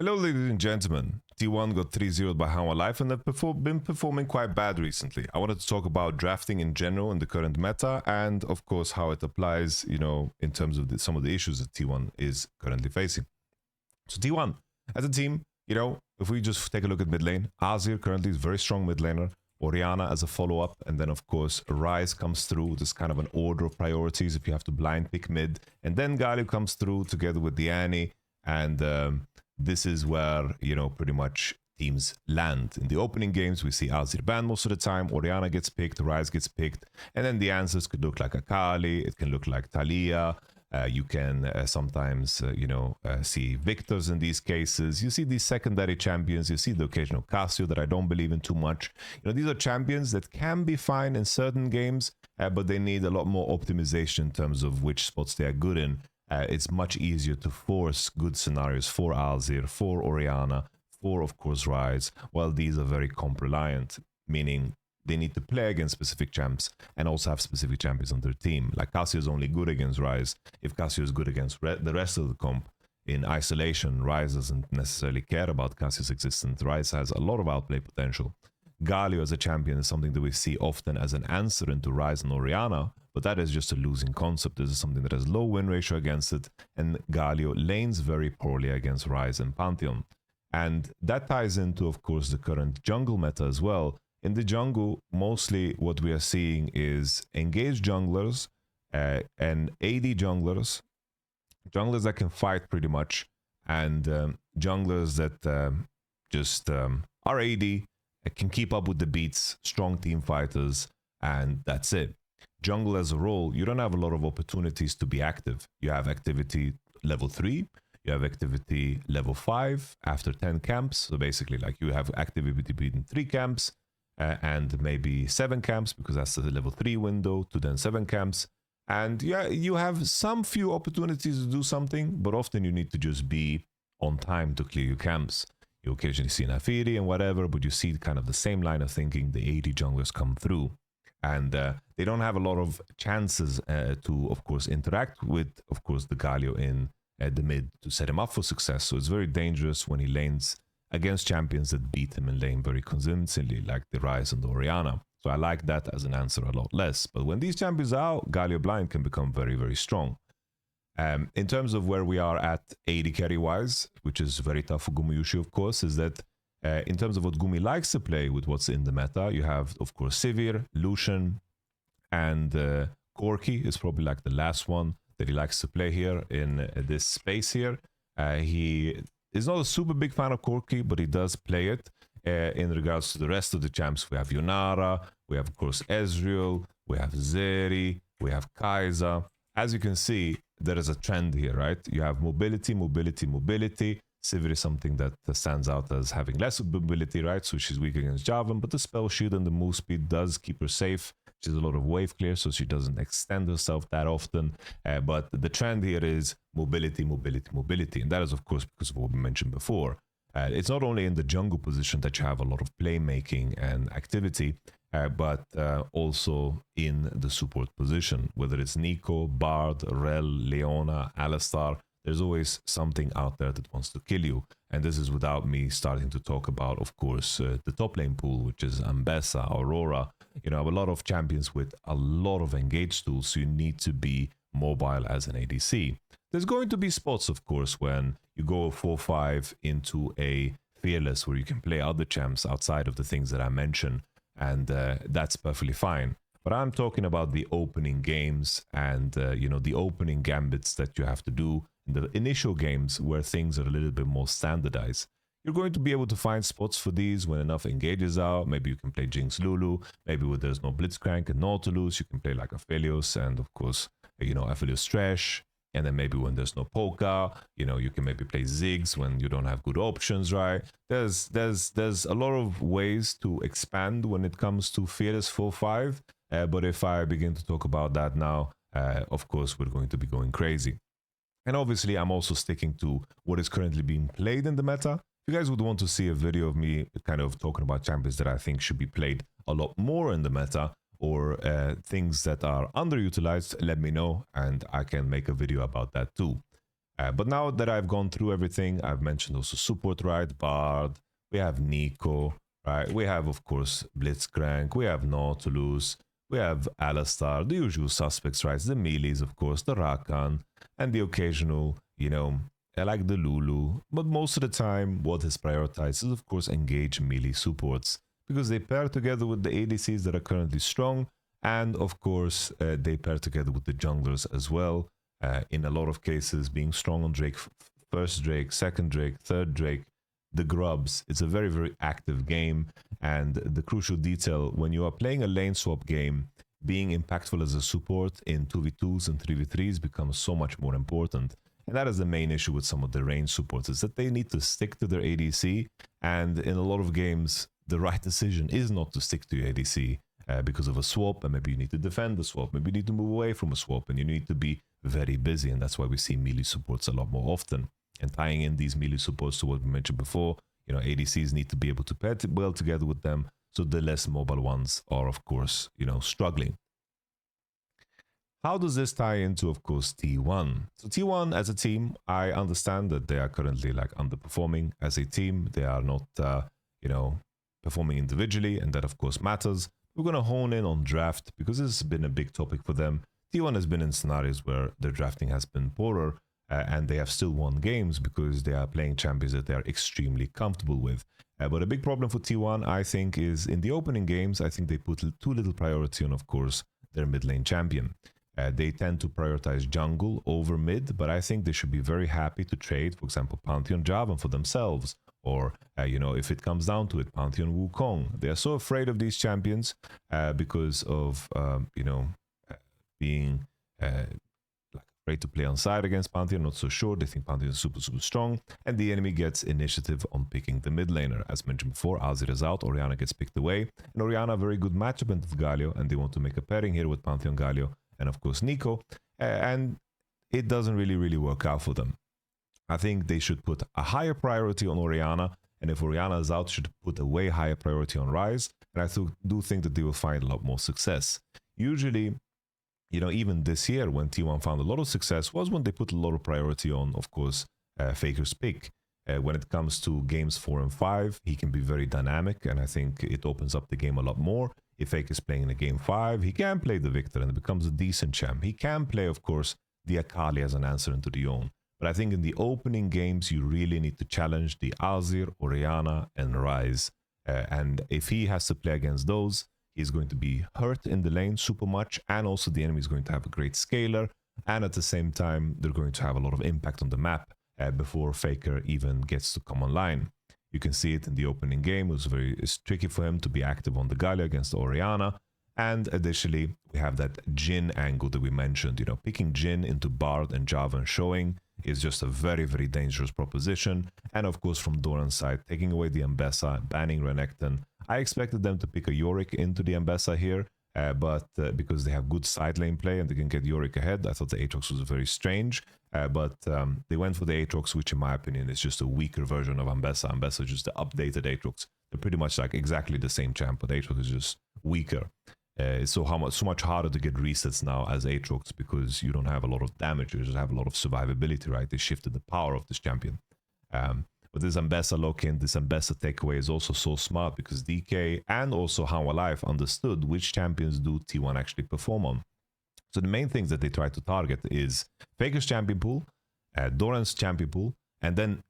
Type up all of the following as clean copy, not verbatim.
Hello ladies and gentlemen, T1 got 3-0'd by Hanwha Life and they've been performing quite bad recently. I wanted to talk about drafting in general in the current meta and of course how it applies, in terms of some of the issues that T1 is currently facing. So T1, as a team, if we just take a look at mid lane, Azir currently is a very strong mid laner, Orianna as a follow-up, and then of course Ryze comes through. This kind of an order of priorities if you have to blind pick mid, and then Galio comes through together with Diani, and this is where, pretty much teams land. In the opening games, we see Azir banned most of the time, Orianna gets picked, Ryze gets picked, and then the answers could look like Akali, it can look like Talia, you can sometimes, see victors in these cases. You see these secondary champions, you see the occasional Cassio that I don't believe in too much. These are champions that can be fine in certain games, but they need a lot more optimization in terms of which spots they are good in. It's much easier to force good scenarios for Azir, for Orianna, for, of course, Ryze, while these are very comp-reliant, meaning they need to play against specific champs and also have specific champions on their team. Like Cassio is only good against Ryze if Cassio is good against the rest of the comp. In isolation, Ryze doesn't necessarily care about Cassio's existence. Ryze has a lot of outplay potential. Galio as a champion is something that we see often as an answer into Ryze and Orianna, but that is just a losing concept. This is something that has low win ratio against it, and Galio lanes very poorly against Ryze and Pantheon. And that ties into, of course, the current jungle meta as well. In the jungle, mostly what we are seeing is engaged junglers and AD junglers that can fight pretty much, and junglers that just are AD, can keep up with the beats, strong team fighters, and that's it. Jungle as a role, you don't have a lot of opportunities to be active. You have activity level 3, you have activity level 5 after 10 camps. So basically, like, you have activity between 3 camps and maybe 7 camps, because that's the level 3 window to then 7 camps. And yeah, you have some few opportunities to do something, but often you need to just be on time to clear your camps. You occasionally see Nafiri and whatever, but you see kind of the same line of thinking. The AD junglers come through, and they don't have a lot of chances to, of course, interact with, of course, the Galio in the mid to set him up for success. So it's very dangerous when he lanes against champions that beat him in lane very convincingly, like the Ryze and the Orianna. So I like that as an answer a lot less. But when these champions are out, Galio blind can become very, very strong. In terms of where we are at AD carry wise, which is very tough for Gumayushi, of course, is that in terms of what Gumi likes to play with what's in the meta, you have, of course, Sivir, Lucian, and Corki is probably like the last one that he likes to play here in this space here. He is not a super big fan of Corki, but he does play it. In regards to the rest of the champs, we have Yonara, we have, of course, Ezreal, we have Zeri, we have Kai'Sa. As you can see, there is a trend here, right? You have mobility, mobility, mobility. Sivir is something that stands out as having less mobility, right? So she's weak against Jarvan, but the spell shield and the move speed does keep her safe. She has a lot of wave clear, so she doesn't extend herself that often. But the trend here is mobility, mobility, mobility. And that is, of course, because of what we mentioned before. It's not only in the jungle position that you have a lot of playmaking and activity, but also in the support position, whether it's Nico, Bard, Rel, Leona, Alistar. There's always something out there that wants to kill you. And this is without me starting to talk about, of course, the top lane pool, which is Ambessa, Aurora. I have a lot of champions with a lot of engaged tools, so you need to be mobile as an ADC. There's going to be spots, of course, when you go 4-5 into a Fearless, where you can play other champs outside of the things that I mentioned, and that's perfectly fine. But I'm talking about the opening games and, the opening gambits that you have to do in the initial games where things are a little bit more standardized. You're going to be able to find spots for these when enough engages out. Maybe you can play Jinx Lulu. Maybe when there's no Blitzcrank and Nautilus, you can play like Aphelios and, of course, Aphelios Thresh. And then maybe when there's no Polka, you can maybe play Ziggs when you don't have good options, right? There's a lot of ways to expand when it comes to Fearless 4-5. But if I begin to talk about that now, of course, we're going to be going crazy. And obviously, I'm also sticking to what is currently being played in the meta. If you guys would want to see a video of me kind of talking about champions that I think should be played a lot more in the meta, or things that are underutilized, let me know, and I can make a video about that too. But now that I've gone through everything, I've mentioned also support, right? Bard, we have Nico, right? We have, of course, Blitzcrank, we have Nautilus, we have Alistar, the usual suspects, right? The melees, of course, the Rakan, and the occasional, I like the Lulu. But most of the time, what is prioritized is, of course, engage melee supports because they pair together with the ADCs that are currently strong, and of course, they pair together with the junglers as well. In a lot of cases, being strong on Drake, first Drake, second Drake, third Drake, the grubs. It's a very, very active game. And the crucial detail, when you are playing a lane swap game, being impactful as a support in 2v2s and 3v3s becomes so much more important. And that is the main issue with some of the range supports, is that they need to stick to their ADC. And in a lot of games, the right decision is not to stick to your ADC because of a swap. And maybe you need to defend the swap. Maybe you need to move away from a swap. And you need to be very busy. And that's why we see melee supports a lot more often. And tying in these melee supports to what we mentioned before, ADCs need to be able to pair well together with them. So the less mobile ones are, of course, struggling. How does this tie into, of course, T1? So T1 as a team, I understand that they are currently like underperforming as a team. They are not, performing individually, and that, of course, matters. We're going to hone in on draft because this has been a big topic for them. T1 has been in scenarios where their drafting has been poorer, and they have still won games because they are playing champions that they are extremely comfortable with. But a big problem for T1, I think, is in the opening games, I think they put too little priority on, of course, their mid lane champion. They tend to prioritize jungle over mid, but I think they should be very happy to trade, for example, Pantheon Jarvan for themselves. Or, if it comes down to it, Pantheon Wukong. They are so afraid of these champions because of, being afraid to play on side against Pantheon, not so sure. They think Pantheon is super, super strong. And the enemy gets initiative on picking the mid laner. As mentioned before, Azir is out, Orianna gets picked away. And Orianna, a very good matchup into Galio, and they want to make a pairing here with Pantheon Galio and, of course, Nico. And it doesnn't really work out for them. I think they should put a higher priority on Orianna, and if Orianna is out, should put a way higher priority on Ryze, and I do think that they will find a lot more success. Usually, even this year when T1 found a lot of success was when they put a lot of priority on, of course, Faker's pick. When it comes to games 4 and 5, he can be very dynamic, and I think it opens up the game a lot more. If Faker is playing in a game 5, he can play the Victor and it becomes a decent champ. He can play, of course, the Akali as an answer into the Yone. But I think in the opening games, you really need to challenge the Azir, Orianna, and Ryze. And if he has to play against those, he's going to be hurt in the lane super much. And also the enemy is going to have a great scaler. And at the same time, they're going to have a lot of impact on the map before Faker even gets to come online. You can see it in the opening game. It's tricky for him to be active on the Galio against Orianna. And additionally, we have that Jhin angle that we mentioned. Picking Jhin into Bard and Jarvan showing is just a very, very dangerous proposition. And of course, from Doran's side, taking away the Ambessa, banning Renekton. I expected them to pick a Yorick into the Ambessa here, but because they have good side lane play and they can get Yorick ahead, I thought the Aatrox was very strange. But they went for the Aatrox, which in my opinion is just a weaker version of Ambessa. Ambessa is just the updated Aatrox. They're pretty much like exactly the same champ, but Aatrox is just weaker. So much harder to get resets now as Aatrox because you don't have a lot of damage, you just have a lot of survivability, right? They shifted the power of this champion. But this Ambessa lock-in, this Ambessa takeaway is also so smart because DK and also Hanwha Life understood which champions do T1 actually perform on. So the main things that they try to target is Faker's champion pool, Doran's champion pool, and then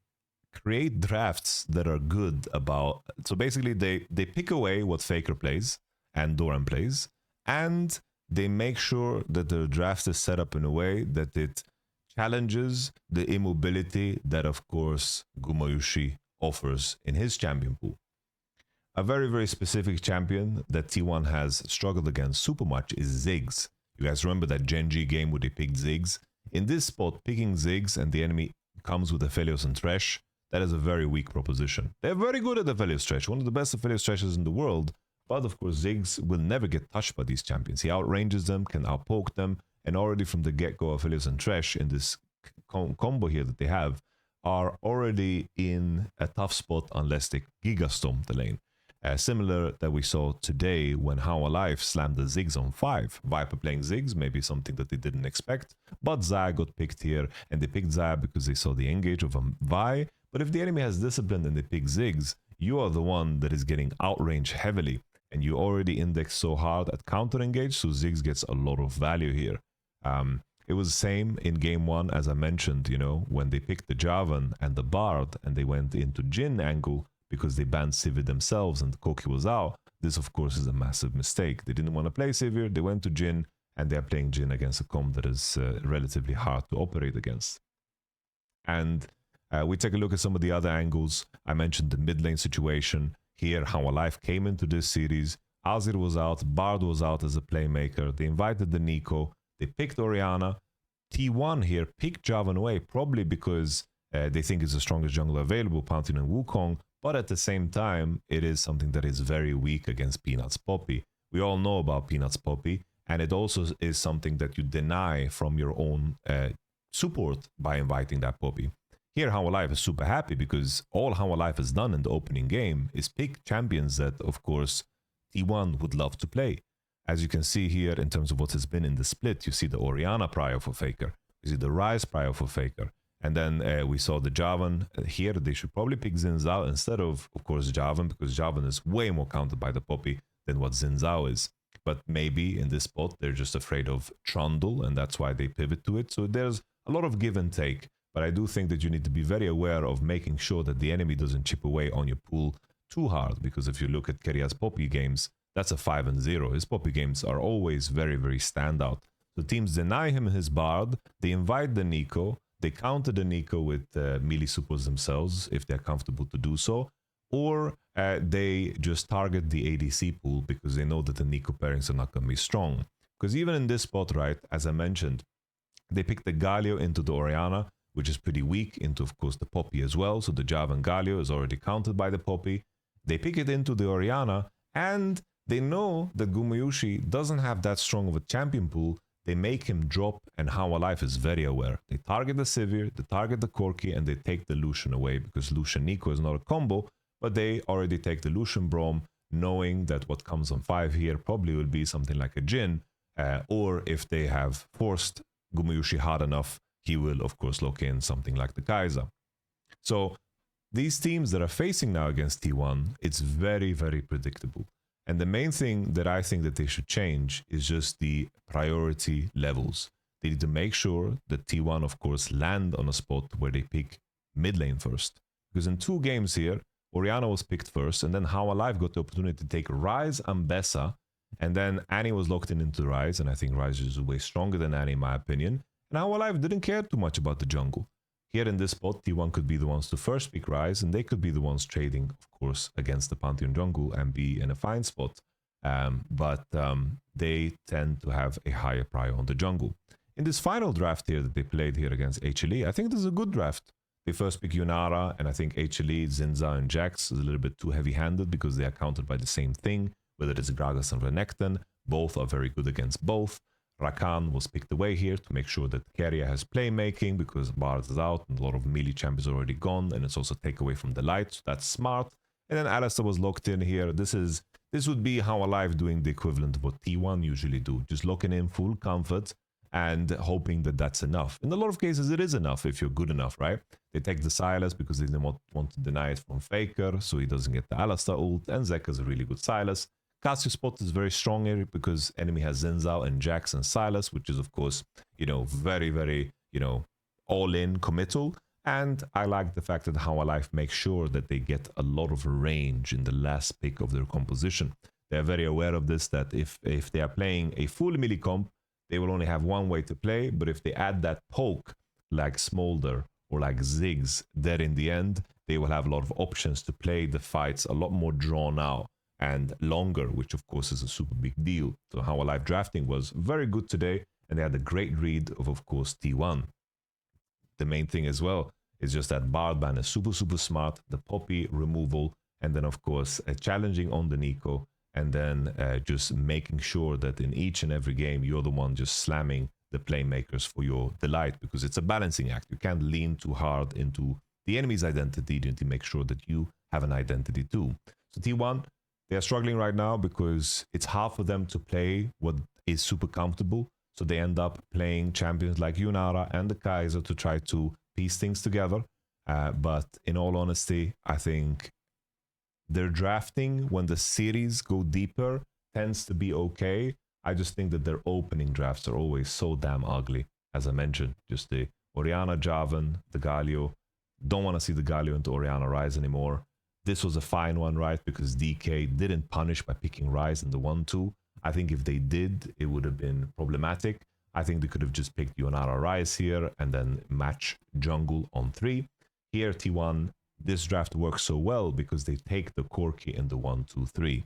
create drafts that are good about... So basically they pick away what Faker plays and Doran plays, and they make sure that the draft is set up in a way that it challenges the immobility that, of course, Gumayushi offers in his champion pool. A very, very specific champion that T1 has struggled against super much is Ziggs. You guys remember that Gen.G game where they picked Ziggs? In this spot, picking Ziggs and the enemy comes with Aphelios and Thresh, that is a very weak proposition. They're very good at Aphelios Thresh, one of the best Aphelios Threshers in the world. But of course, Ziggs will never get touched by these champions. He outranges them, can outpoke them, and already from the get-go, Aphelios and Thresh in this combo here that they have are already in a tough spot unless they Gigastomp the lane. Similar that we saw today when How Alive slammed the Ziggs on 5. Viper playing Ziggs, maybe something that they didn't expect, but Xayah got picked here, and they picked Xayah because they saw the engage of a Vi. But if the enemy has discipline and they pick Ziggs, you are the one that is getting outranged heavily, and you already index so hard at counter engage, so Ziggs gets a lot of value here. It was the same in game 1, as I mentioned, you know, when they picked the Javan and the Bard, and they went into Jhin angle, because they banned Sivir themselves and Koki was out. This, of course, is a massive mistake. They didn't want to play Sivir, they went to Jhin, and they're playing Jhin against a comp that is relatively hard to operate against. And we take a look at some of the other angles. I mentioned the mid lane situation. Here, How Alive came into this series. Azir was out, Bard was out as a playmaker. They invited the Nico, they picked Orianna. T1 here picked Javan away, probably because they think it's the strongest jungler available, Pantheon and Wukong. But at the same time, it is something that is very weak against Peanuts Poppy. We all know about Peanuts Poppy, and it also is something that you deny from your own support by inviting that Poppy. Here, How Alive is super happy because all How Alive has done in the opening game is pick champions that, of course, T1 would love to play. As you can see here, in terms of what has been in the split, you see the Orianna prior for Faker, you see the Ryze prior for Faker. And then we saw the Javan. Here, they should probably pick Xin Zhao instead of course, Javan, because Javan is way more countered by the Poppy than what Xin Zhao is. But maybe in this spot, they're just afraid of Trundle, and that's why they pivot to it. So there's a lot of give and take. But I do think that you need to be very aware of making sure that the enemy doesn't chip away on your pool too hard. Because if you look at Keria's Poppy games, that's a 5-0. His Poppy games are always very, very standout. So teams deny him his Bard. They invite the Nico. They counter the Nico with melee supports themselves if they're comfortable to do so, or they just target the ADC pool because they know that the Nico pairings are not going to be strong. Because even in this spot, right, as I mentioned, they picked the Galio into the Orianna, which is pretty weak, into, of course, the Poppy as well. So the Javan Galio is already countered by the Poppy. They pick it into the Orianna, and they know that Gumayushi doesn't have that strong of a champion pool. They make him drop, and How Alive is very aware. They target the Sivir, they target the Corki, and they take the Lucian away, because Lucian Nico is not a combo, but they already take the Lucian Braum, knowing that what comes on 5 here probably will be something like a Jhin, or if they have forced Gumayushi hard enough, he will, of course, lock in something like the Kai'Sa. So these teams that are facing now against T1, it's very, very predictable. And the main thing that I think that they should change is just the priority levels. They need to make sure that T1, of course, land on a spot where they pick mid lane first. Because in 2 games here, Orianna was picked first, and then How Alive got the opportunity to take Ryze and Bessa, and then Annie was locked into Ryze, and I think Ryze is way stronger than Annie in my opinion. And How Alive didn't care too much about the jungle. Here in this spot, T1 could be the ones to first pick Ryze, and they could be the ones trading, of course, against the Pantheon jungle and be in a fine spot. But they tend to have a higher prio on the jungle. In this final draft here that they played here against HLE, I think this is a good draft. They first pick Yunara, and I think HLE, Zinza, and Jax is a little bit too heavy-handed because they are countered by the same thing, whether it's Gragas and Renekton. Both are very good against both. Rakan was picked away here to make sure that Keria has playmaking because Bard is out and a lot of melee champions are already gone, and it's also take away from the light, so that's smart. And then Alistar was locked in here. This would be How Alive doing the equivalent of what T1 usually do, just locking in full comfort and hoping that that's enough. In a lot of cases, it is enough if you're good enough, right? They take the Sylas because they didn't want to deny it from Faker, so he doesn't get the Alistar ult, and Zek is a really good Sylas. Cassio spot is very strong here because enemy has Zinzao and Jax and Sylas, which is, of course, very, very, all-in committal. And I like the fact that How Alive makes sure that they get a lot of range in the last pick of their composition. They're very aware of this, that if they are playing a full melee comp, they will only have one way to play, but if they add that poke, like Smolder or like Ziggs, then in the end, they will have a lot of options to play the fights a lot more drawn out and longer, which of course is a super big deal. So How Alive drafting was very good today, and they had a great read of course, T1. The main thing as well is just that Bard ban is super, super smart, the Poppy removal, and then of course challenging on the Nico, and then just making sure that in each and every game you're the one just slamming the playmakers for your delight, because it's a balancing act. You can't lean too hard into the enemy's identity. You need to make sure that you have an identity too. So T1, They are struggling right now because it's hard for them to play what is super comfortable. So they end up playing champions like Yunara and the Kaiser to try to piece things together. But in all honesty, I think their drafting when the series go deeper tends to be okay. I just think that their opening drafts are always so damn ugly. As I mentioned, just the Orianna Jarvan, the Galio. Don't want to see the Galio into Orianna Rise anymore. This was a fine one, right? Because DK didn't punish by picking Rise in the 1-2. I think if they did, it would have been problematic. I think they could have just picked Yonara Rise here and then match jungle on 3. Here, T1, this draft works so well because they take the Corki in the 1-2-3.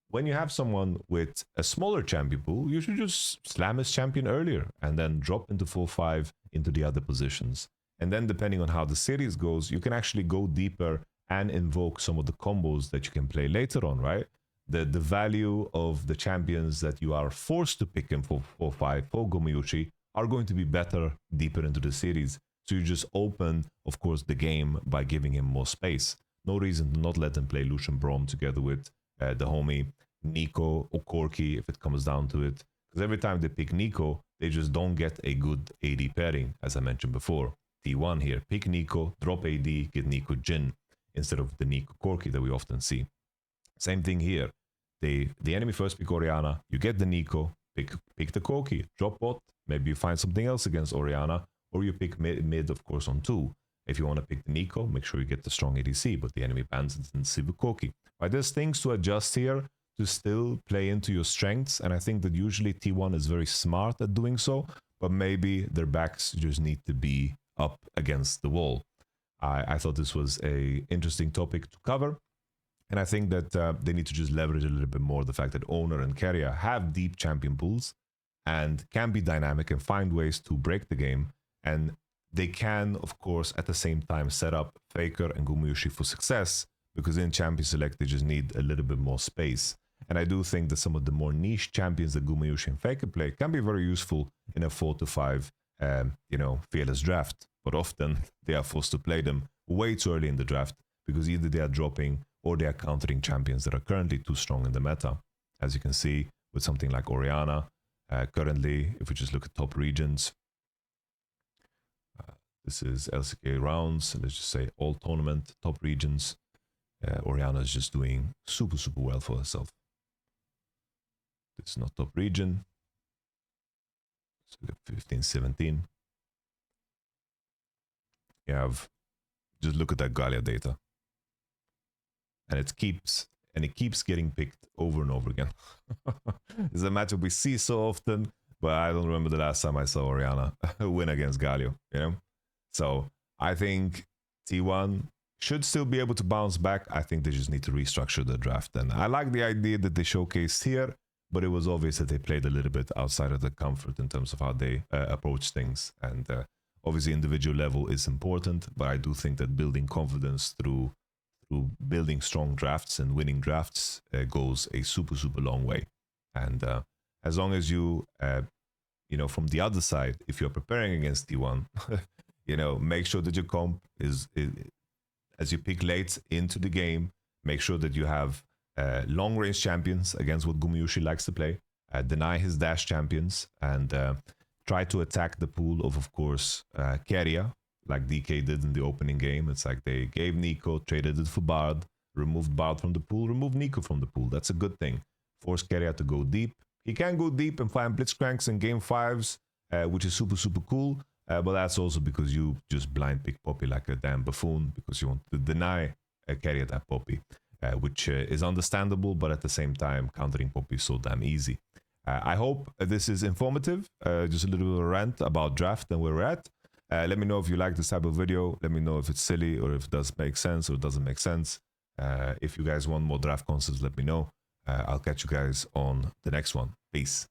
When you have someone with a smaller champion pool, you should just slam his champion earlier and then drop into 4-5 into the other positions. And then depending on how the series goes, you can actually go deeper and invoke some of the combos that you can play later on, right? The value of the champions that you are forced to pick in for 4-5 for Gumayushi are going to be better deeper into the series. So you just open, of course, the game by giving him more space. No reason to not let him play Lucian Braum together with the homie Nico or Corki if it comes down to it. Because every time they pick Nico, they just don't get a good AD pairing, as I mentioned before. T1 here, pick Nico, drop AD, get Nico Jin instead of the Nico Corki that we often see. Same thing here. The enemy first pick Orianna, you get the Nico, pick the Corki, drop bot, maybe you find something else against Orianna, or you pick mid of course on 2. If you want to pick the Nico, make sure you get the strong ADC, but the enemy bans it and see the Corki. Right, there's things to adjust here to still play into your strengths, and I think that usually T1 is very smart at doing so, but maybe their backs just need to be up against the wall. I thought this was a interesting topic to cover. And I think that they need to just leverage a little bit more the fact that Owner and Keria have deep champion pools and can be dynamic and find ways to break the game. And they can, of course, at the same time set up Faker and Gumayushi for success, because in Champion Select they just need a little bit more space. And I do think that some of the more niche champions that Gumayushi and Faker play can be very useful in a 4-5, fearless draft. But often they are forced to play them way too early in the draft because either they are dropping or they are countering champions that are currently too strong in the meta. As you can see with something like Orianna, currently, if we just look at top regions, this is LCK rounds, let's just say all tournament, top regions, Orianna is just doing super, super well for herself. This is not top region, so we got 15-17. You have, just look at that Gallia data. And it keeps getting picked over and over again. It's a matchup we see so often, but I don't remember the last time I saw Orianna win against Galio, you know? So I think T1 should still be able to bounce back. I think they just need to restructure the draft. And I like the idea that they showcased here, but it was obvious that they played a little bit outside of the comfort in terms of how they approach things. And obviously individual level is important, but I do think that building confidence through building strong drafts and winning drafts goes a super, super long way. And as long as you, from the other side, if you're preparing against T1, make sure that your comp is, as you pick late into the game, make sure that you have long range champions against what Gumayushi likes to play, deny his dash champions, and try to attack the pool of course, Keria, like DK did in the opening game. It's like they gave Nico, traded it for Bard, removed Bard from the pool, removed Nico from the pool. That's a good thing. Force Keria to go deep. He can go deep and find Blitzcranks in game 5s, which is super, super cool. But that's also because you just blind pick Poppy like a damn buffoon because you want to deny Keria that Poppy, which is understandable, but at the same time, countering Poppy is so damn easy. I hope this is informative. Just a little bit of a rant about draft and where we're at. Let me know if you like this type of video. Let me know if it's silly or if it does make sense or it doesn't make sense. If you guys want more draft concepts, let me know. I'll catch you guys on the next one. Peace.